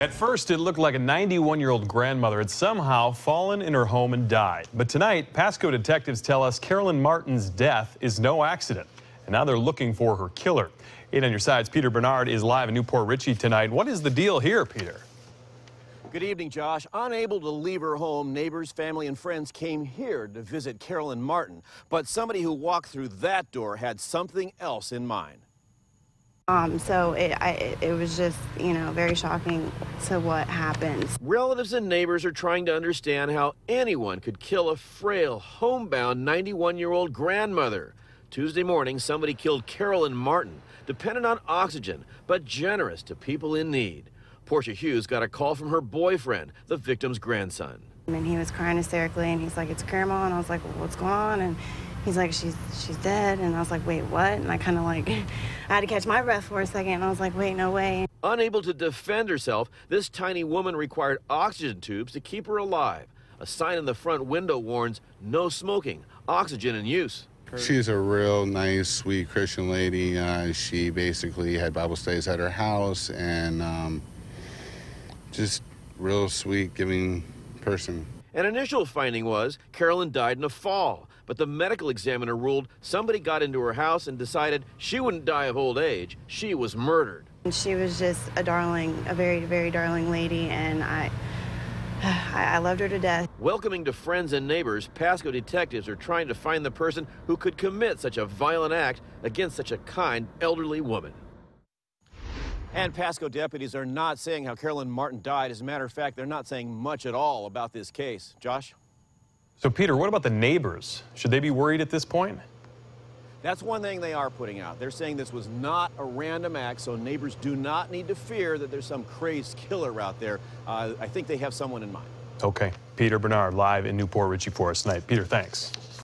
At first, it looked like a 91-year-old grandmother had somehow fallen in her home and died. But tonight, Pasco detectives tell us Carolyn Martin's death is no accident. And now they're looking for her killer. 8 on your sides, Peter Bernard is live in Newport Richey tonight. What is the deal here, Peter? Good evening, Josh. Unable to leave her home, neighbors, family, and friends came here to visit Carolyn Martin. But somebody who walked through that door had something else in mind. So it was just, very shocking to what happened. Relatives and neighbors are trying to understand how anyone could kill a frail, homebound 91-year-old grandmother. Tuesday morning, somebody killed Carolyn Martin, dependent on oxygen, but generous to people in need. PORSHA Hughes got a call from her boyfriend, the victim's grandson. And he was crying hysterically, and he's like, "It's Grandma," and I was like, "Well, what's going on?" And he's like, she's dead. And I was like, "Wait, what?" And I kind of I had to catch my breath for a second. And I was like, "Wait, no way." Unable to defend herself, this tiny woman required oxygen tubes to keep her alive. A sign in the front window warns, "No smoking, oxygen in use." She's a real nice, sweet Christian lady. She basically had Bible studies at her house, and just real sweet, giving person. An initial finding was Carolyn died in a fall, but the medical examiner ruled somebody got into her house and decided she wouldn't die of old age. She was murdered. And she was just a darling, a very, very darling lady, and I loved her to death. Welcoming to friends and neighbors, Pasco detectives are trying to find the person who could commit such a violent act against such a kind, elderly woman. And Pasco deputies are not saying how Carolyn Martin died. As a matter of fact, they're not saying much at all about this case. Josh? So, Peter, what about the neighbors? Should they be worried at this point? That's one thing they are putting out. They're saying this was not a random act, so neighbors do not need to fear that there's some crazed killer out there. I think they have someone in mind. Okay. Peter Bernard live in Newport Richey for us tonight. Peter, thanks.